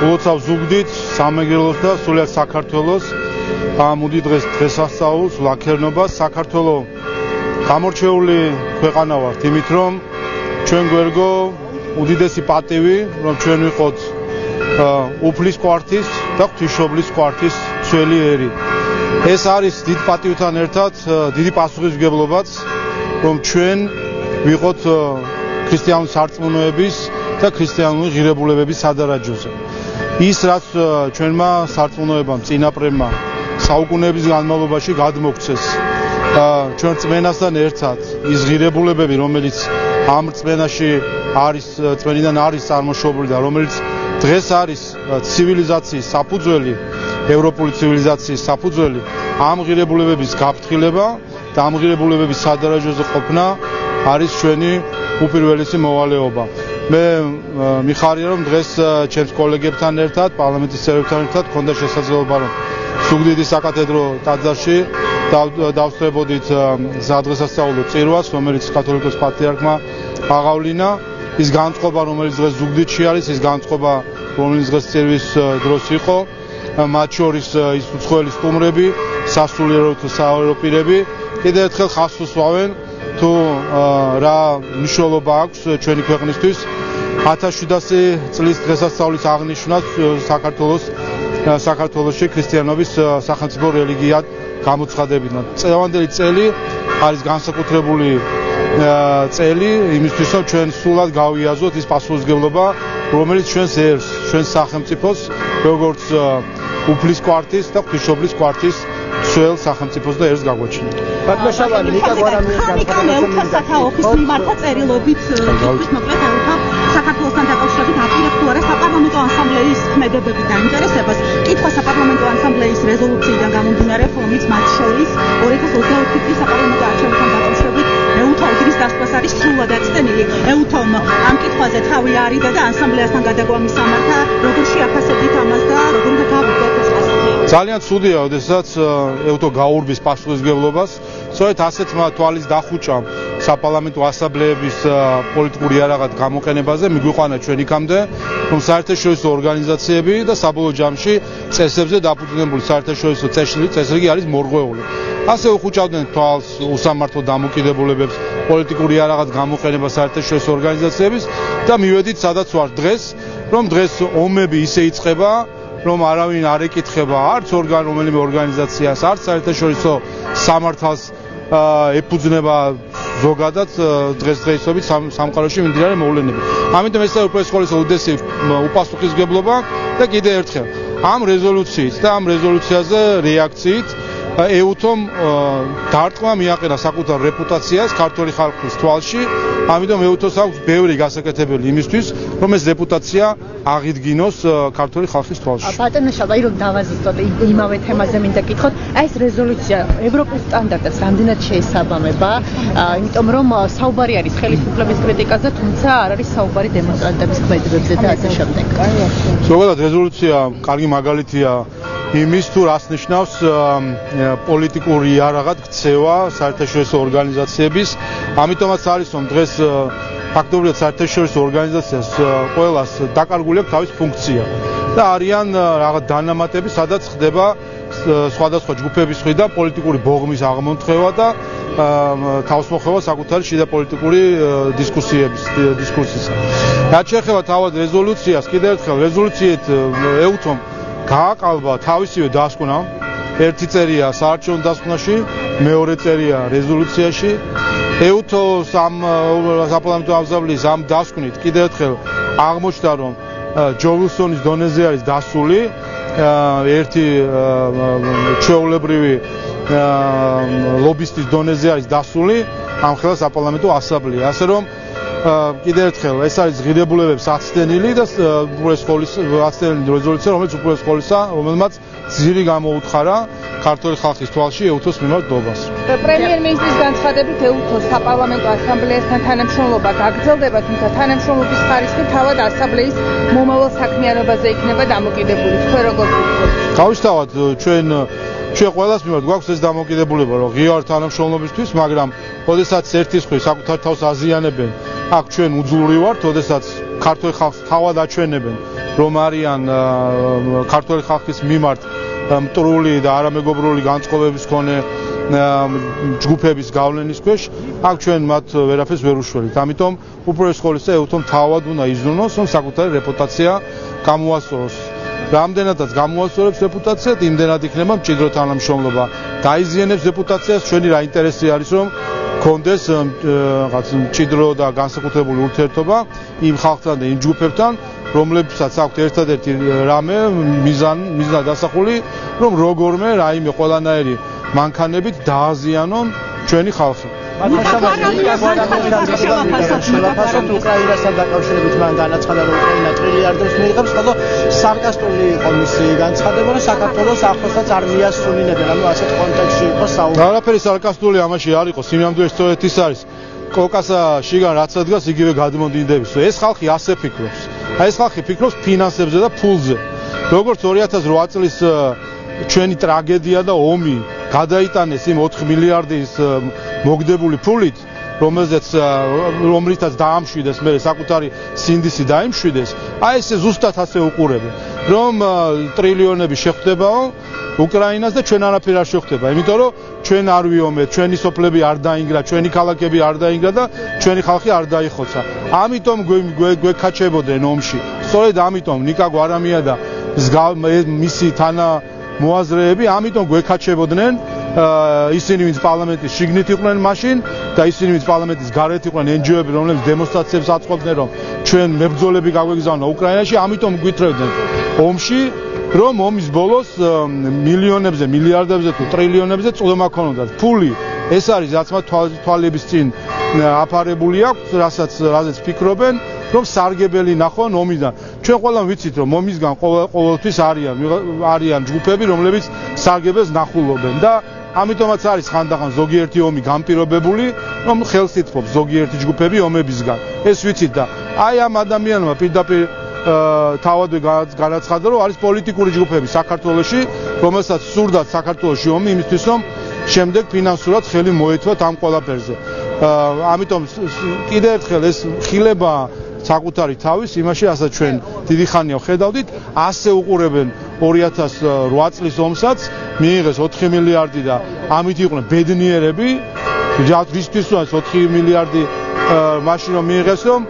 ულოცავ ზუგდით, სამეგრელოს და სულიად საქართველოს ამოდი დღესასწაულს, ლაქერნობას. საქართველო გამორჩეული ქვეყანა ვართ იმით, რომ ჩვენ გვერგო უდიდესი პატივი, რომ ჩვენ ვიყოთ უფლის კვართის და ღვთისმშობლის კვართის ძველი ერი. ეს არის დიდ პატივთან ერთად დიდი პასუხისმგებლობაც, რომ ჩვენ ვიყოთ ქრისტიანული სარწმუნოების და ქრისტიანული ღირებულებების სადარაჯოზე. ის რაც ჩვენმა სარწმუნოებამ წინაპრებმა საუკუნეების განმავლობაში გადმოგვცეს ჩვენ რწმენასთან ერთად ის ღირებულებები, რომელიც ამ რწმენაში არის, რწმენიდან არის წარმოშობილი და რომელიც დღეს არის ცივილიზაციის საფუძველი, ევროპული ცივილიზაციის საფუძველი, ამ ღირებულებების გაფრთხილება და ამ ღირებულებების სადარაჯოზე ყოფნა არის ჩვენი უპირველესი მოვალეობა. მე მიხარია, რომ დღეს ჩემს კოლეგებთან ერთად, პარლამენტის წევრებთან ერთად მქონდა შესაძლებლობა, რომ ზუგდიდის საკათედრო ტაძარში დავსწრებოდით დღესასწაულო წირვას, რომელიც კათოლიკოს პატრიარქმა აღავლინა. ის განწყობა, რომელიც დღეს ზუგდიდში არის, ის განწყობა, რომელიც დღეს წირვის დროს იყო, მათ შორის ის უცხოელი სტუმრები, სასულიერო თუ საერო პირები, კიდევ ერთხელ ხაზს უსვამენ თუ რა მნიშვნელობა აქვს ჩვენი ქვეყნისთვის 1700 წლის დღესასწაულის აღნიშვნას საქართველოში ქრისტიანობის სახელმწიფო რელიგიად გამოცხადებიდან. წლევანდელი წელი არის განსაკუთრებული წელი იმისთვის, რომ ჩვენ სულად გავიაზროთ ის პასუხისმგებლობა, რომელიც ჩვენს ერს, ჩვენს სახელმწიფოს, როგორც უფლის კვართის და ღვთისმშობლის კვართის სულ სახელმწიფოს და ერს გაგვაჩინოთ. ბატონშავალი ნიკა გვარამიას განსაკუთრებით სათავის მიმართა წერილობით მოკლედ ელთა საქართველოსთან დაკავშირებით აპირებს თუ არა საპარლამენტო ასამბლეის ქმედებები დაინტერესებას. კითხვა საპარლამენტო ასამბლეის რეზოლუციიდან გამომდინარე, რომლის მათ შორის 2024 წლის საპარლამენტო არჩევნებთან დაკავშირებით ეუთო უდრის დასკვას არის სრულად აწნილი. ეუთომ ამ კითხვაზე თავი არიდა და ასამბლეასთან გადაგვამის სამართა როგორ შეაფასებთ ამას და როგორ უნდა გავიგოთ ეს პასუხი? ძალიან ცუდია, როდესაც ეუთო გაურბის პასუხისმგებლობას. სწორედ ასეთმა თვალის დახუჭამ საპარლამენტო ასამბლეების პოლიტიკური იარაღად გამოყენებაზე მიგვიყვანა ჩვენ იქამდე, რომ საერთაშორისო ორგანიზაციები და საბოლოო ჯამში წესებზე დაფუძნებული საერთაშორისო წესრიგი არის მორღვეული. ასე უხუჭავდნენ თვალს უსამართლო დამოკიდებულებებს პოლიტიკური იარაღად გამოყენება საერთაშორისო ორგანიზაციების და მივედით სადაც ვარ დღეს, რომ დღეს ომები ისე იწყება, რომ არავინ არ ეკითხება არც რომელიმე ორგანიზაციას, არც საერთაშორისო სამართალს ეფუძნება ზოგადად დღესდღეობით სამყაროში მიმდინარე მოვლენები. ამიტომ ეს არის უპირველეს ყოვლისა უდიდესი უპასუხისმგებლობა და კიდევ ერთხელ ამ რეზოლუციით და ამ რეზოლუციაზე რეაქციით ეუთომ დარტყმა მიაყენა საკუთარ რეპუტაციას ქართული ხალხის თვალში. ამიტომ ეუთოს აქვს ბევრი გასაკეთებელი იმისთვის, რომ ეს რეპუტაცია აღიდგინოს ქართული ხალხის თვალში. ბატონშავალი რომ დავაზუსტოთ იმავე თემაზე მინდა გითხოთ, აი ეს რეზოლუცია ევროპის სტანდარტებს რამდენად შეესაბამება, იმიტომ რომ საუბარი არის ხელისუფლების კრიტიკაზე, თუმცა არ არის საუბარი დემონსტრანტების ქმედებებზე და ასე შემდეგ. ზოგადად რეზოლუცია კარგი მაგალითია იმის თუ რას ნიშნავს პოლიტიკური იარაღად ქცევა საერთაშორისო ორგანიზაციების. ამიტომაც არის რომ დღეს ფაქტობრივად საერთაშორისო ორგანიზაციას ყველას დაკარგული აქვს თავის ფუნქცია და არიან რაღაც დანამატები, სადაც ხდება სხვადასხვა ჯგუფების მხრიდან პოლიტიკური ბოღმის აღმონთხევა და თავისმოხევა საკუთარი შიდა პოლიტიკური დისკურსისა. რაც შეეხება თავად რეზოლუციას, კიდევ ერთხელ რეზოლუციით ეუთომ გააყალბა თავისივე დასკვნა, ერთი წერია საარჩევნო დასკვნაში, მეორე წერია რეზოლუციაში. ეუთო საპარლამენტო ასამბლეის ამ დასკვნით კიდევ ერთხელ აღმოჩნდა, რომ ჯო ვილსონის დონეზე არის დასული ერთი ჩვეულებრივი ლობისტის დონეზე არის დასული ამ ხელა საპარლამენტო ასამბლეა. ასე რომ კიდევ ერთხელ ეს არის ღირებულებებს აცდენილი და უპირველეს ყოვლისა აცდენილი რეზოლუცია, რომელიც უპირველეს ყოვლისა, რომელმაც ძირი გამოუთხარა ქართული ხალხის თვალში ეუთოს მიმართულებას. პრემიერ-მინისტრის განცხადებით ეუთოს საპარლამენტო ასამბლეასთან თანამშრომლობა გაგრძელდება, თუმცა თანამშრომლობის ხარისხი თავად ასამბლეის მომავალ საქმიანობაზე იქნება დამოკიდებული. თქვენ როგორ ვფიქრობთ? თავისთავად ჩვენ ყველას მიმართ გვაქვს ეს დამოკიდებულება, რომ ღიარ თანამშრომლობისთვის, მაგრამ ოდესაც ერთის მხრივ საკუთარ თავს აზიანებენ, აქ ჩვენ უძლური ვართ, ოდესაც ქართული ხალხს თავად აჩვენებენ, რომ არიან ქართული ხალხის მიმართ მტრული და არამეგობრული განწყობების მქონე ჯგუფების გავლენის ქვეშ, აქ ჩვენ მათ ვერაფერს ვერ უშველით. ამიტომ უპირველეს ყოვლისა ეუთომ თავად უნდა იზრუნოს, რომ საკუთარი რეპუტაცია გამოასწოროს. რამდენადაც გამოასწორებს რეპუტაციას, იმდენად იქნება მჭიდრო თანამშრომლობა. დაიზიანებს რეპუტაციას, ჩვენი რა ინტერესი არის, რომ კონდეს რაღაც მჭიდრო და განსაკუთრებული ურთიერთობა იმ ხალხთან და იმ ჯგუფებთან, რომლებსაც აქვთ ერთადერთი რამე მიზნად დასახული, რომ როგორმე რაიმე ყველანაირი მანქანებით დააზიანონ ჩვენი ხალხი. შელაფასოთ უკრაინასთან დაკავშირებით მან განაცხადა, რომ უკრაინა ტრილიარდებს მიიღებს, ხოლო სარკასტული იყო მისი განცხადება, რომ საქართველოს ახლოსაც არ მიასრულინებენ, ანუ ასეთ კონტექსტში იყო საუბარი. არაფერი სარკასტული ამაში არ იყო, სიმამდვილე სწორედ ის არის. კოკასა შიგან რაც ადგას იგივე გადმოდინდების. ეს ხალხი ასე ფიქრობს. აი ეს ხალხი ფიქრობს ფინანსებზე და ფულზე. როგორც 2008 წლის ჩვენი ტრაგედია და ომი გადაიტანეს იმ 4 მილიარდის მოგდებული ფულით, რომლითაც დაამშვიდეს მე საკუთარი სინდისი დაიმშვიდეს, აი ესე ზუსტად ასე უყურებენ, რომ ტრილიონები შეხვდებაო უკრაინას და ჩვენ არაფერი არ შეხვდება, იმიტომ რომ ჩვენ არ ვიომეთ, ჩვენი სოფლები არ დაინგრა, ჩვენი ქალაქები არ დაინგრა და ჩვენი ხალხი არ დაიხოცა. ამიტომ გვეკაჩებოდნენ ომში. სწორედ ამიტომ ნიკა გვარამია და მისი მოაზრეები ამიტომ გვეკაჩებოდნენ, ისინი ვინც პარლამენტის შიგნით იყვნენ მაშინ და ისინი ვინც პარლამენტის გარეთ იყვნენ NGO-ები, რომლებიც დემონსტრაციებს აწყობდნენ, რომ ჩვენ მებრძოლები გაგვეგზავნა უკრაინაში, ამიტომ გვითრევდნენ ომში, რომ ომის ბოლოს მილიონებზე, მილიარდებზე თუ ტრილიონებზე წვდომა ქონოდათ. ფული ეს არის, რაც მათ თვალების წინ აფარებული აქვს, რაზეც ფიქრობენ, რომ სარგებელი ნახონ ომიდან. ჩვენ ყველამ ვიცით, რომ ომისგან ყოველთვის არიან ჯგუფები, რომლებიც სარგებელს ნახულობენ და ამიტომაც არის ხანდახან ზოგიერთი ომი განპირობებული, რომ ხელს ითხოვს ზოგიერთი ჯგუფები ომებისგან. ეს ვიცით და აი ამ ადამიანმა პირდაპირ თავადვე განაცხადა, რომ არის პოლიტიკური ჯგუფები საქართველოში, რომელსაც სურდათ საქართველოში ომი იმისთვის, რომ შემდეგ ფინანსურად ხელი მოეთვათ ამ ყველაფერზე. ამიტომ კიდევ ერთხელ ეს ხილება საკუთარი თავის იმაში, რასაც ჩვენ დიდი ხანია ვხედავდით, ასე უყურებენ 2008 წლის ომსაც, მიიღეს 4 მილიარდი და ამით იყვნენ ბედნიერები, რისთვის 4 მილიარდი მაშინ რომ მიიღეს, რომ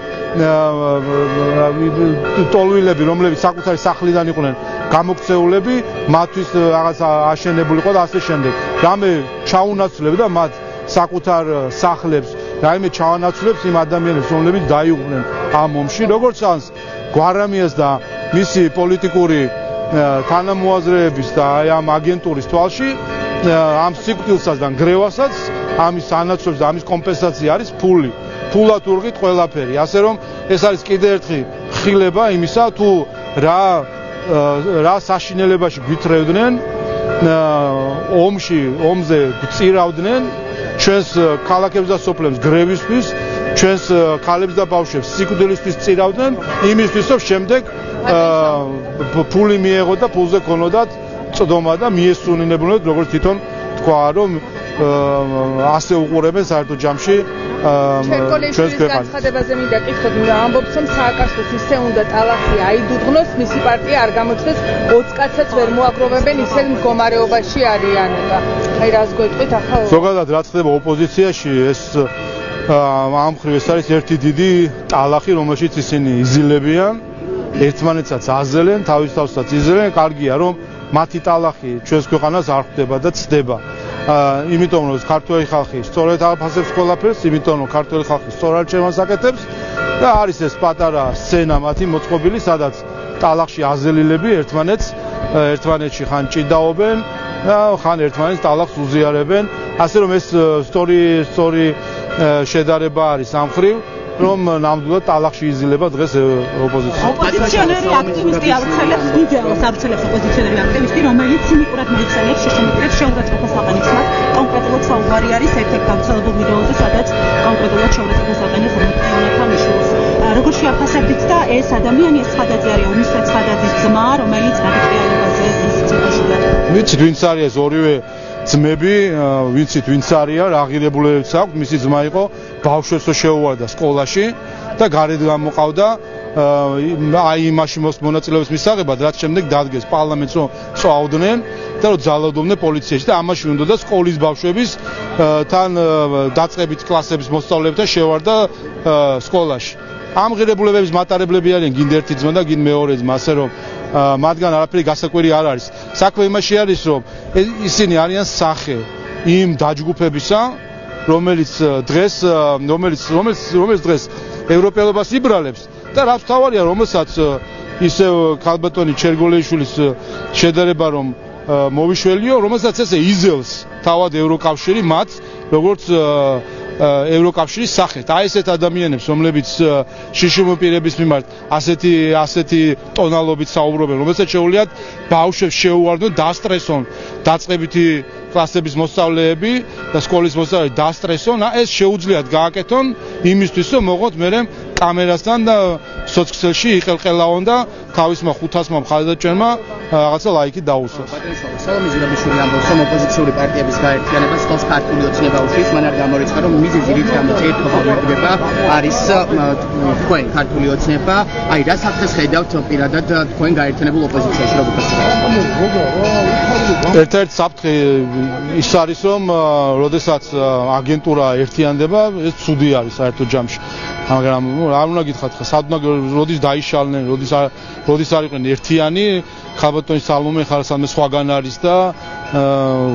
ტოლვილები, რომლებიც საკუთარი სახლიდან იყვნენ გამოქცეულები, მათთვის რაღაც აშენებული იყო და ასე შემდეგ. რამე ჩაუნაცვლებდა მათ საკუთარ სახლებს, რაიმე ჩაანაცვლებს იმ ადამიანებს, რომლებიც დაიღუპნენ ამ ომში, როგორც ჩანს, გვარამიას და მისი პოლიტიკური თანამოაზრეების და აი ამ აგენტურის თვალში, ამ სიკვდილსაც და ნგრევასაც, ამის ანაცვლებს და ამის კომპენსაცია არის ფული. ფულად ურღით ყველაფერი. ასე რომ ეს არის კიდევ ერთი ხილება იმისა, თუ რა საშინელებაში გვითრევდნენ, ომზე გწირავდნენ ჩვენს ქალაქებს და სოფლებს გრევისთვის, ჩვენს ქალებს და ბავშვებს სიკვდილისთვის წირავდნენ, იმისთვის რომ შემდეგ ფული მიეღოთ და ფულზე ქონოდათ წვდომა და მიესწრუნინებოდნენ, როგორც თვითონ თქვა, რომ ასე უყურებენ საერთო ჯამში ჩვენს ქვეყანას. განცხადებაზე მინდა კითხოთ, ამბობს, რომ სააკაშვილს ისე უნდა ტალახი აიდუდღნოს, მისი პარტია არ გამოჩნდეს, 20 კაცსაც ვერ მოაგროვებენ, ისეთ მდგომარეობაში არიან და აი რას გვეტყვით ახლა? ზოგადად რაც ხდება ოპოზიციაში, ეს ამ მხრივ ეს არის ერთი დიდი ტალახი, რომელშიც ისინი იზილებიან, ერთმანეთსაც აზელენ, თავის თავსაც იზელენ, კარგია რომ მათი ტალახი ჩვენს ქვეყანას არ ხვდება და ცდება. იმიტომ რომ ქართული ხალხი სწორედ აფასებს ყველაფერს, იმიტომ რომ ქართული ხალხი სწორად ჩემას აკეთებს და არის ეს პატარა სცენა მათი მოწყობილი, სადაც ტალახში აზელილები ერთმანეთში ხან ჭიდაობენ და ხან ერთმანეთს ტალახს უზიარებენ. ასე რომ ეს სწორი შედარება არის ამ მხრივ, რომ ნამდვილად ტალახში იზილება დღეს ოპოზიცია. ოპოზიციონერი აქტივისტი აუცილებს ვიდეოს აუცილებს ოპოზიციონერი აქტივისტი, რომელიც ცინიკურად მოიხსენებს შეშმოკლებს შეურაცხყოფას აყენებს მათ. კონკრეტულად საუბარი არის ერთ-ერთ გავრცელებულ ვიდეოზე, სადაც კონკრეტულად შეურაცხყოფას აყენებს რონალდთან მიშულს. როგორ შეაფასებთ და ეს ადამიანი ეს ხადაძე არის უნისეთ ხადაძის ძმა, რომელიც გადატრიალებაზე ის ციხეშია. ვიცით ვინც არის ეს ორივე ძმები, ვინც არიან, რა ღირებულებებიც აქვს, მისი ძმა იყო, ბავშვებს შეუვარდა სკოლაში და გარეთ გამოყავდა აი იმაში მონაწილეობის მისაღებად, რაც შემდეგ დადგეს პარლამენტს რომ წვავდნენ და რომ ძალადობდნენ პოლიციაში და ამაში უნდა სკოლის ბავშვების თან დაწყებით კლასების მოსწავლეებთან შევარდა სკოლაში. ამ ღირებულებების მატარებლები არიან გინდ ერთი ძმა და გინდ მეორე ძმა, ასე რომ მათგან არაფერი გასაკვირი არ არის. საქმე იმაში არის, რომ ისინი არიან სახე იმ დაჯგუფებისა, რომელიც დღეს ევროპელობას იბრალებს და რაც თავარია, რომელსაც ისევ ქალბატონი ჩერგოლეიშვილის შედარება რომ მოვიშველიო, რომელსაც ესე იზელს თავად ევროკავშირი მათ, როგორც ევროკავშირის სახეთ. აი ესეთ ადამიანებს, რომლებიც შიშიმ პირების მიმართ ასეთი ტონალობით საუბრობენ, რომელსაც შეუძლიათ ბავშვებს შეუვარდონ, დასტრესონ დაწყებითი კლასების მოსწავლეები და სკოლის მოსწავლეები დასტრესონ, ეს შეუძლიათ გააკეთონ იმისთვის, რომ მოყოთ მერე კამერასთან და სოციალში იყელყელაონ და თავისმა 500-მა მხარდაჭერმა რაღაცა ლაიქი დაუსვას. სალომე ზურაბიშვილი ამბობს, რომ ოპოზიციური პარტიების გაერთიანება სწორს ქართული ოცნება უშლის, მან არ გამორიცხა, რომ მიზეზი რით გამოწეირთობა ვერდება არის თქვენ ქართული ოცნება, აი რა საფრთხეს ხედავთ პირადად თქვენ გაერთიანებულ ოპოზიციაში როგორ ხდება? ერთ-ერთი საფრთხე ის არის, რომ როდესაც აგენტურა ერთიანდება, ეს ცუდი არის საერთო ჯამში. მაგრამ არ უნდა გითხრათ, სად უნდა როდის დაიშალნენ, როდის არ იყვნენ ერთიანი, ქალბატონი სალომე ხარასამე სხვაგან არის და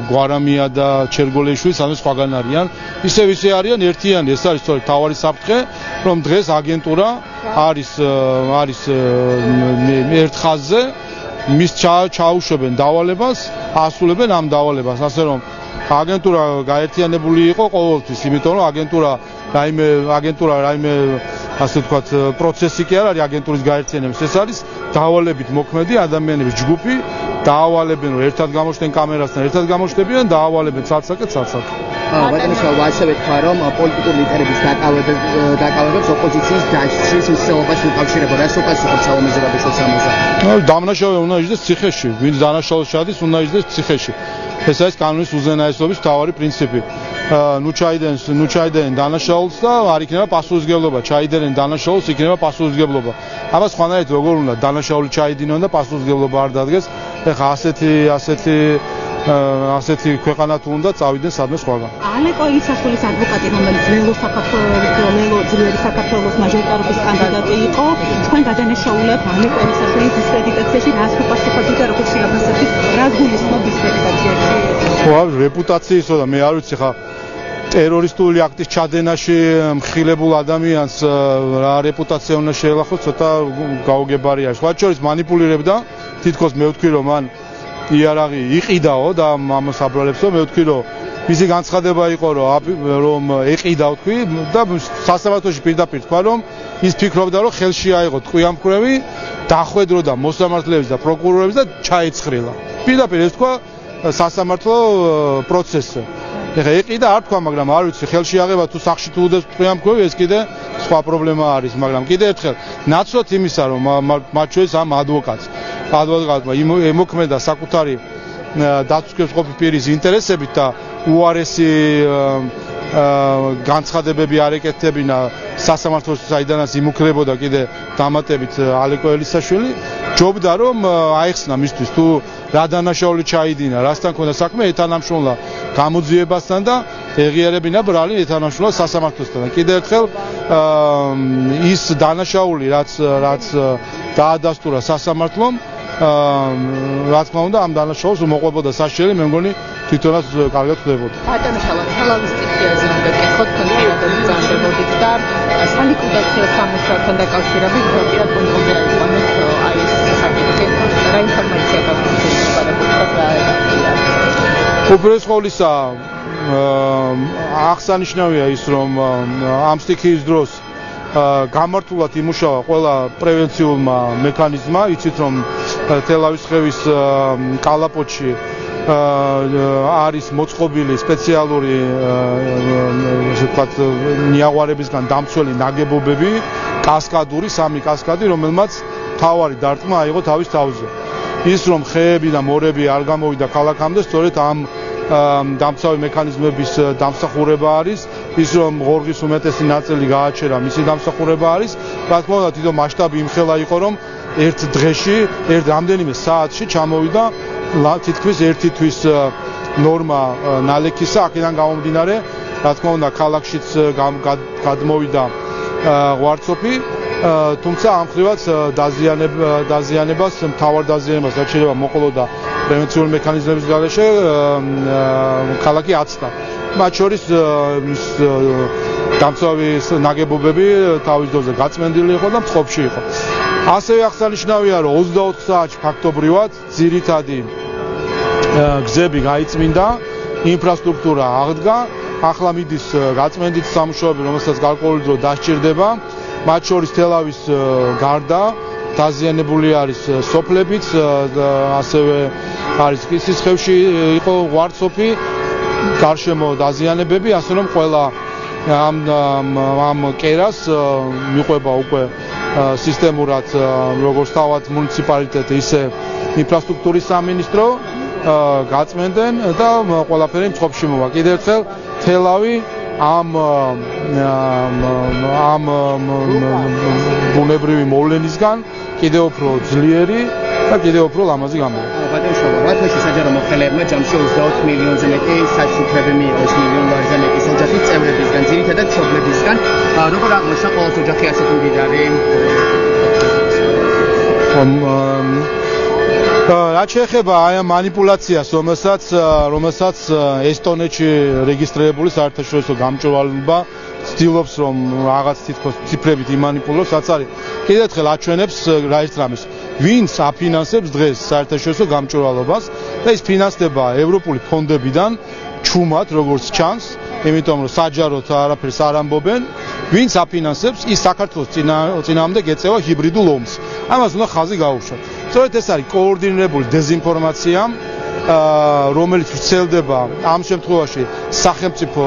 გვარამია და ჩერგოლეიშვილი სამე სხვაგან არიან. ისე არიან ერთიანი, ეს არის სწორედ თავარი საფრთხე, რომ დღეს აგენტურა არის ერთ ხაზზე, მის ჩაუშვებენ დავალებას, ასრულებენ ამ დავალებას, ასე რომ აგენტურა გაერთიანებული იყო ყოველთვის, იმიტომ რომ აგენტურა რაიმე ასე ვთქვათ პროცესი კი არ არის აგენტურის გაერთიანების, ეს არის დავალებით მოქმედი ადამიანების ჯგუფი, დაავალებენ რომ ერთად გამოჩნდნენ კამერასთან, ერთად გამოჩნდებიან, დაავალებენ ცალ-ცალკე. ბატონიშვილო, ასევე თქვა, რომ პოლიტიკური ლიდერების დაკავებებს ოპოზიციის დაჭრის მსვლელობას უკავშირდება, რას უკავშირდება სალომე ზურაბიშვილის ამაზე? დამნაშავე უნდა იჯდეს ციხეში, ვინც დანაშაულს ჩადის, უნდა იჯდეს ციხეში. ეს არის კანონის უზენაესობის მთავარი პრინციპი. ნუ ჩაიდენენ დანაშაულს და არ იქნება პასუხისმგებლობა. ჩაიდენენ დანაშაულს, იქნება პასუხისმგებლობა. აბა სხვანაირად როგორ უნდა დანაშაული ჩაიდინონ და პასუხისმგებლობა არ დადგეს? ეხა ასეთი ქვეყანა თუ უნდა წავიდნენ სადმე სხვაგან. ალეკო ილისაშვილის ადვოკატი, რომელიც ლელო ძლიერი საქართველოს მაჟორიტარობის კანდიდატი იყო, თქვენ გადანაშაულებ ალეკო ილისაშვილის დისკრედიტაციაში რას უპასუხებთ და როგორ შეაფასებთ, რას გულისხმობ დისკრედიტაციაში? რეპუტაციისო და მე არ ვიცი ხა ტერორისტული აქტის ჩადენაში მხილებულ ადამიანს რა რეპუტაცია უნდა შეელახოს, ცოტა გაუგებარი არის. სხვა შორის манипуლირებდა, თითქოს მე ვთქვი რომ მან იარაღი იყიდაო და ამას აბრალებსო, მე ვთქვი რომ მისი განცხადება იყო რომ ეყიდა ვთქვი და სასამართლოში პირდაპირ თქვა რომ ის ფიქრობდა რომ ხელში აიღო ტყვიამფრევი, დახვედროდა მოსამართლეებს და პროკურორებს და ჩაეცხრილა. პირდაპირ ეს თქვა სასამართლო პროცესზე. ეხლა ეყიდა არ თქვა, მაგრამ არ ვიცი ხელში აღება თუ სახში თუ უდეს ტყვიამფრევი, ეს კიდე სხვა პრობლემა არის, მაგრამ კიდე ერთხელ ნაცვლად იმისა რომ მათ შორის ამ ადვოკატმა ემოქმედა საკუთარი დაცვის ყოფი პირის ინტერესებით და უარესი განცხადებები არ ეკეთებინა სასამართლოს, საიდანაც იმუქრებოდა კიდე დამატებით ალეკო ელისაშვილი, ჯობდა რომ აეხსნა მისთვის თუ რა დანაშაული ჩაიდინა, რასთან ქონდა საქმე, ეთანამშრომლა გამოძიებასთან და ეღიარებინა ბრალი ეთანამშრომლა სასამართლოსთან. კიდე ერთხელ ის დანაშაული რაც დაადასტურა სასამართლომ, რა თქმა უნდა ამ დანაშაულს უმოყვებოდა საშიელი, მე მგონი თვითონაც კარგად ხდებოდა. ბატონიშვილო, ხალხის სტიქიაზე უნდა გეკითხოთ კონკრეტულად ძანდებოდით და სალიკუდაციო სამუშაოთან დაკავშირებით პირად კონტროლერად ვამეთ აი ეს საკითხი, რა ინფორმაცია გაგვიყვება? უპირველეს ყოვლისა აღსანიშნავია ის რომ ამ სტიქიის დროს გამართულად იმუშავა ყველა პრევენციულმა მექანიზმმა, იცით რომ თელავის ხევის კალაპოტში არის მოწყობილი სპეციალური ასე ვთქვათ ნიაღვარებისგან დამცველი ნაგებობები, სამი კასკადი, რომელმაც თავარი დარტყმა აიღო თავის თავზე. ის რომ ხეები და მორები არ გამოვიდა ქალაქამდე, სწორედ ამ დამცავი მექანიზმების დამსახურება არის, ის რომ ღორღის უმეტესი ნაწილი გააჩერა, მისი დამსახურება არის. რა თქმა უნდა, თვითონ მასშტაბი იმხელა იყო, რომ ერთ დღეში, რამდენიმე საათში ჩამოვიდა თითქმის ერთი თვის ნორმა ნალექისა, აქედან გამომდინარე, რა თქმა უნდა, ქალაქშიც გადმოვიდა ღვარცოფი, თუმცა ამ ხრივაც დაზიანებას, მთავარ დაზიანებას რაც შეიძლება მოყოლოდა პრევენციული მექანიზმების გარეშე, ქალაქი აცდა. მათ შორის დამცავი ნაგებობები თავის დროზე გაწმენდილი იყო და მწყობში იყო. ასევე აღსანიშნავია, რომ 24 საათში ფაქტობრივად ძირითადი გზები გაიწმინდა, ინფრასტრუქტურა აღდგა, ახლა მიდის გაწმენდით სამუშაოები, რომელსაც გარკვეული დრო დასჭირდება, მათ შორის თელავის გარდა დაზიანებული არის სოფლებიც, ასევე არის კისისხევში იყო ღვარცოფი, გარშემო დაზიანებები, ასე რომ ყველა ამ კერას მიყვება უკვე სისტემურად როგორც თავად მუნიციპალიტეტი, ისე ინფრასტრუქტურის სამინისტრო გაწმენდნენ და ყველაფერი მწყობში მოვა. კიდევ ერთხელ თელავი ამ ბუნებრივი მოვლენისგან კიდევ უფრო ძლიერი და კიდევ უფრო ლამაზი გამოვა. ბატონო, რატოში საჯარო მოხელეებმა ჯამში 24 მილიონზე მეტი საჩუქრები მიიღეს, მილიონ ლარზე მეტი ოჯახის წევრებისგან, ძირითადად მშობლებისგან. როგორ აღმოჩნდა ყოველს ოჯახი ასეთი მდიდარი? რაც შეეხება აი ამ манипуляციას, რომელსაც ესტონეთში რეგისტრირებული საერთაშორისო გამჭვირვალობა ცდილობს, რომ რაღაც თითქოს ციფრებით იმანიპულოს, რაც არის კიდევ ერთხელ აჩვენებს რა ერთ რამეს. ვინც აფინანსებს დღეს საერთაშორისო გამჭვირვალობას და ის ფინანსდება ევროპული ფონდებიდან ჩუმად, როგორც ჩანს, იმიტომ რომ საჯაროდ არაფერს არ ამბობენ, ვინც აფინანსებს, ის საქართველოს წინააღმდეგ ეწევა ჰიბრიდულ ომს. ამას უნდა ხაზი გაუშვათ. სწორედ ეს არის კოორდინირებული დეზინფორმაცია, რომელიც ვრცელდება ამ შემთხვევაში სახელმწიფო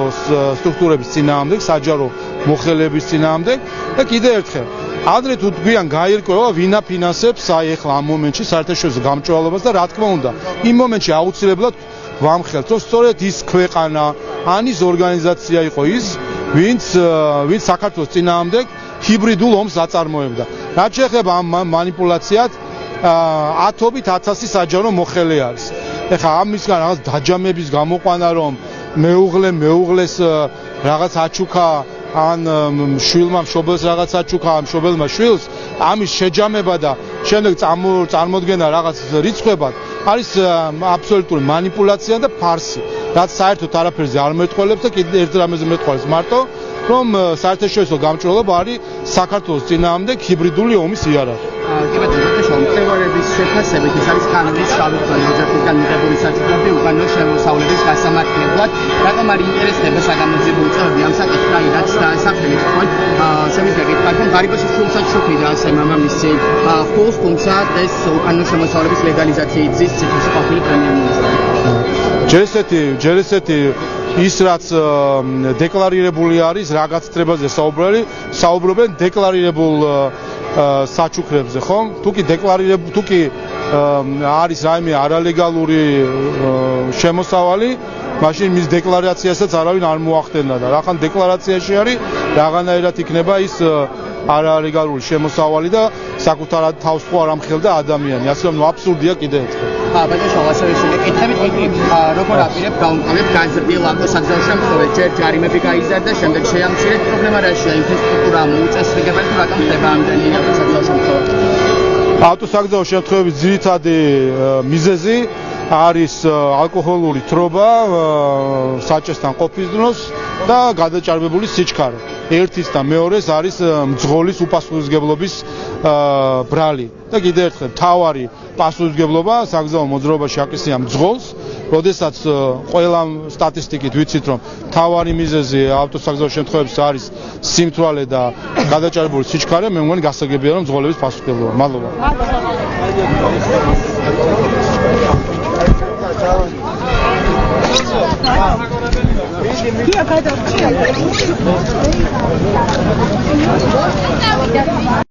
სტრუქტურების წინააღმდეგ, საჯარო მოხელეების წინააღმდეგ და კიდევ ერთხელ ადრე თუ გვიან გაირკვევა, ვინ აფინანსებს აი ახლა ამ მომენტში საერთაშორისო გამჭვირვალობას და რა თქმა უნდა, იმ მომენტში აუცილებლად ვამხელთ, რომ სწორედ ის ქვეყანა ან ის ორგანიზაცია იყო ის, ვინც საქართველოს წინააღმდეგ ჰიბრიდულ ომს აწარმოებდა. რაც შეეხება ამ манипуляციად, ათობით 1000 საჯარო მოხელე არის. ეხლა ამისგან რაღაც დაჯამების გამოყვანა, რომ მეუღლეს რაღაც აჩუქა, ან შვილმა მშობელს რაღაც აჩუქა, მშობელმა შვილს, ამის შეჯამება და შემდეგ წარმოდგენა რაღაც რიცხვებად არის აბსოლუტური манипуляცია და ფარსი, რაც საერთოდ არაფერზე არ მეტყველებს და კიდევ ერთ რამეზე მეტყველებს მარტო, რომ საერთაშორისო გამჭვირვალობა არის საქართველოს წინააღმდეგ ჰიბრიდული ომის იარაღი. კი ბატონო, მკვლევარების შეფასებით ეს არის კანონის შავი ზონა, ოჯახისგან მიღებული საჩუქრები უკანონო შემოსავლების გასამართლებლად. რატომ არ ინტერესდება საგამოძიებო უწყებები ამ საკითხთან, რაც დაასახელეთ თქვენ? შემიძლია გითხრათ, რომ ღარიბაში სრულსაჩუქრი და ასე მამამისი ხოლს, თუმცა ეს უკანონო შემოსავლების ლეგალიზაციით ზის ციფრის ყოფილი პრემიერ-მინისტრი. ჯერ ესეთი ის რაც დეკლარირებული არის, რა გაცდრებაზე საუბრობენ დეკლარირებულ საჩუქრებზე, ხო? თუკი არის რაიმე არალეგალური შემოსავალი, მაშინ მის დეკლარაციასაც არავინ არ მოახდენდა და რახან დეკლარაციაში არის, რაღაცნაირად იქნება ის არალეგალური შემოსავალი და საკუთარ თავს ხო არ ამხელდა ადამიანი. ასე რომ აბსურდია კიდევ ერთხელ. ბატონო, ასევე შეგეკითხებით, როგორ აპირებ გაუმყოლებ განზრდილ ავტოსაგზაო შემთხვევებს, ჯერ ჯარიმები გაიზარდა, შემდეგ შეამცირეთ, პრობლემა რაშია, ინფრასტრუქტურა მოუწესრიგებელი, თუ რატომ ხდება ამდენი ავტოსაგზაო შემთხვევა? ავტოსაგზაო შემთხვევების ძირითადი მიზეზი არის ალკოჰოლური თრობა, საჭესთან ყოფის დროს და გადაჭარბებული სიჩქარე. ერთის და მეორეს არის მძღოლის უპასუხისმგებლობის ბრალი. და კიდევ ერთხელ მთავარი პასუხისმგებლობა საგზაო მოძრაობაში აკისრია მძღოლს, როდესაც ყველა სტატისტიკით ვიცით, რომ მთავარი მიზეზი ავტოსაგზაო შემთხვევებში არის სიმთვრალე და გადაჭარბებული სიჩქარე, მე მგონი გასაგებია, რომ მძღოლების პასუხისმგებლობა. მადლობა.